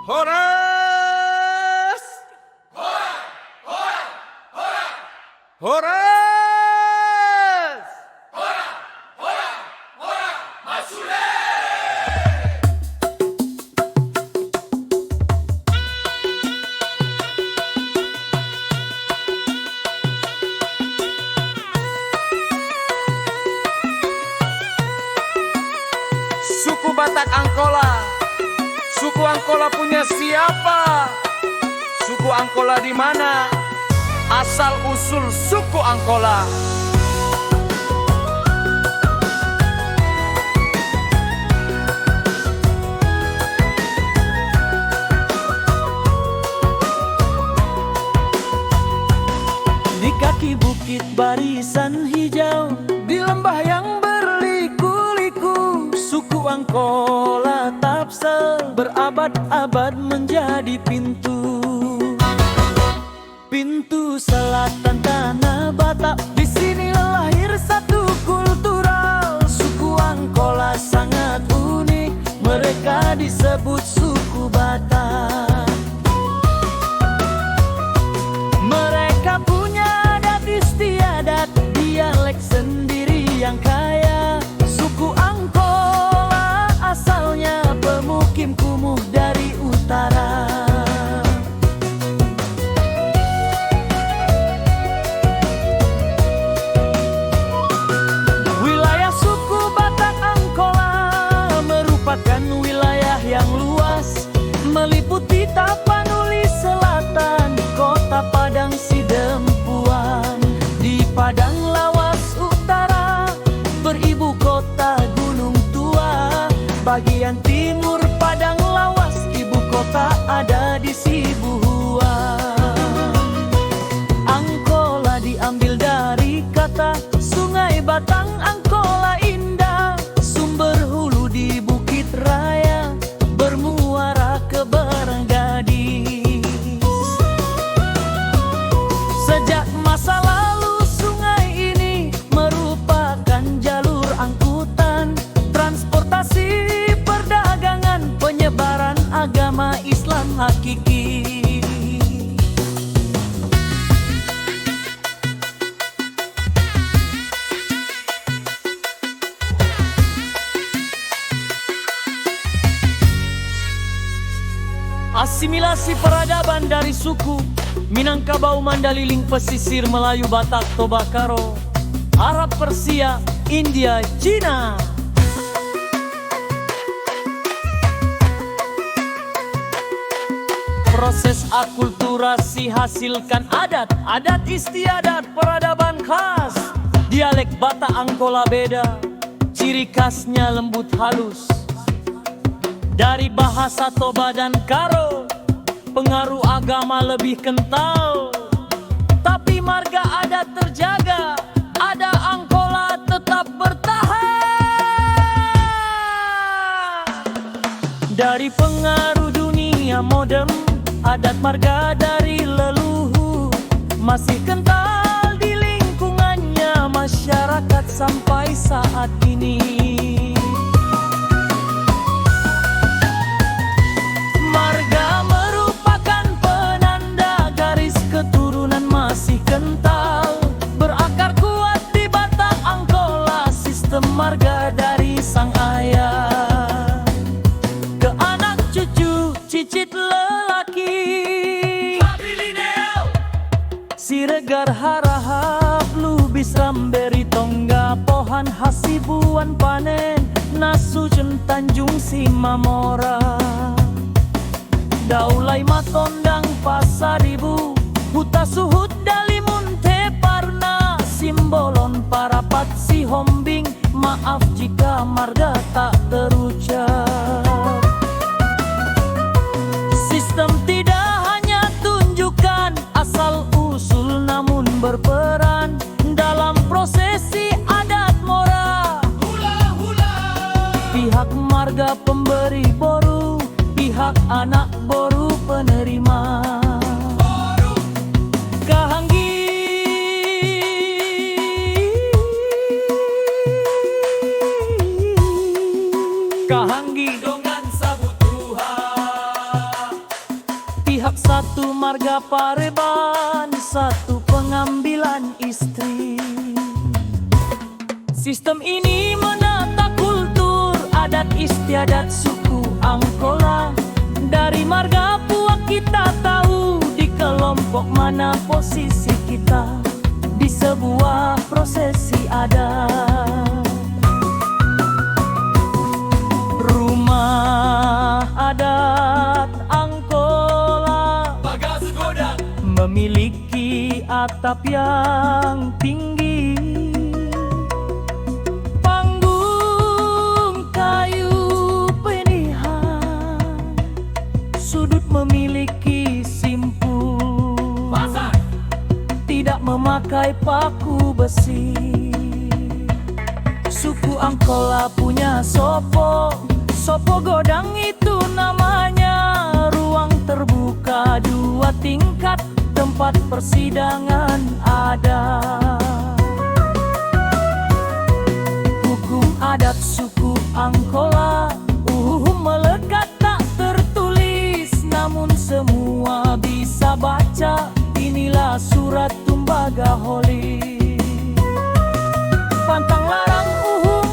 Horas! Horas! Suku Batak Angkola. Suku Angkola punya siapa? Suku Angkola di mana? Asal usul suku Angkola. Di kaki bukit barisan hijau, di lembah yang berliku-liku, suku Angkola Tapsel berabad-abad menjadi pintu. Pintu selatan tanah Batak, di sini lahir satu kultural. Suku Angkola sangat unik, mereka disebut suku Batak. Mereka punya adat istiadat, dialek sendiri yang kaya. Suku Angkola asalnya pemukim kumuh dari utara. Wilayah suku Batak Angkola merupakan wilayah yang luas, meliputi Tapanuli Selatan, Kota Padang Sidempuan. Di Padang Lawas Utara beribu kota Gunung Tua. Bagian timur Padang Lawas, ibu kota ada di Sibuhuan. Angkola diambil dari kata Sungai Batang Angkola Indah, sumber hulu di Bukit Raya, bermuara ke Baranggadis. Sejak masa lalu sungai ini merupakan jalur angkutan, transportasi, perdagangan, penyebaran agama Islam hakiki. Asimilasi peradaban dari suku Minangkabau, Mandaliling, pesisir Melayu, Batak, Tobakaro, Arab, Persia, India, Cina. Proses akulturasi hasilkan adat istiadat, peradaban khas. Dialek Batak Angkola beda, ciri khasnya lembut halus. Dari bahasa Toba dan Karo, pengaruh agama lebih kental. Tapi marga adat terjaga, ada Angkola tetap bertahan. Dari pengaruh dunia modern, adat marga dari leluhur masih kental di lingkungannya masyarakat sampai saat ini. Marga merupakan penanda garis keturunan masih kental, berakar kuat di Batak Angkola, sistem marga dari sang ayah ke anak cucu cicit lelaki. Siregar harahap lubis ramberi tongga pohan hasibuan panen nasujen Tanjung Simamora. Daulai matondang pasaribu, huta suhut dalimun teparna, simbolon parapat si hombing. Maaf jika marga tak terucap. Sistem tidak hanya tunjukkan asal usul, namun berperan dalam prosesi adat mora. Pihak marga pemberi boru, pihak anak boru penerima. Kahanggi Kahanggi dongan sabutuha satu marga Pareban, satu pengambilan istri. Sistem ini menata kultur adat istiadat suku Angkola. Dari marga Puak kita tahu di kelompok mana posisi kita di sebuah prosesi adat. Rumah adat Angkola memiliki atap yang tinggi, panggung kayu penihan, sudut memiliki simpul, tidak memakai paku besi. Suku Angkola punya sopo, sopo godang itu namanya. Ruang terbuka 2 tingkat, tempat persidangan ada. Hukum adat suku Angkola melekat tak tertulis, namun semua bisa baca. Inilah surat Tumbaga Holi. Pantang larang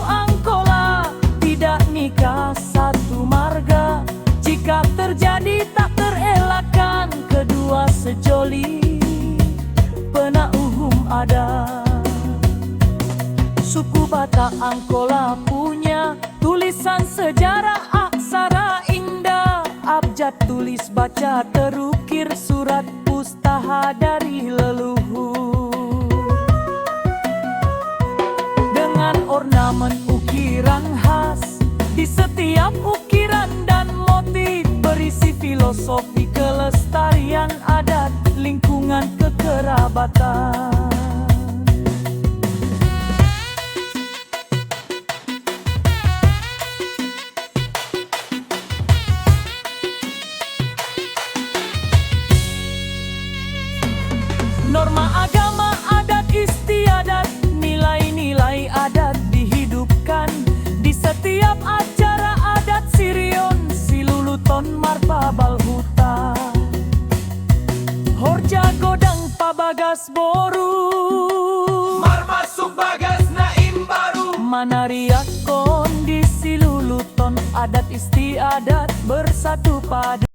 Angkola tidak nikah satu marga. Jika terjadi tak terelakkan kedua sejoli, pena ada. Suku Batak Angkola punya tulisan sejarah aksara indah. Abjad tulis baca terukir, surat pustaha dari leluhur. Dengan ornamen ukiran khas, di setiap ukiran dan motif berisi filosofi kelestarian adat, lingkungan kekerabatan. Norma agama adat istiadat, nilai-nilai adat dihidupkan di setiap acara adat Sirion, Siluluton, Marpa Balhuta, Horja Godang Pabagas Boru, Marmasuk Bagas Naim Baru, Manariak kondisi Luluton, adat istiadat bersatu padu.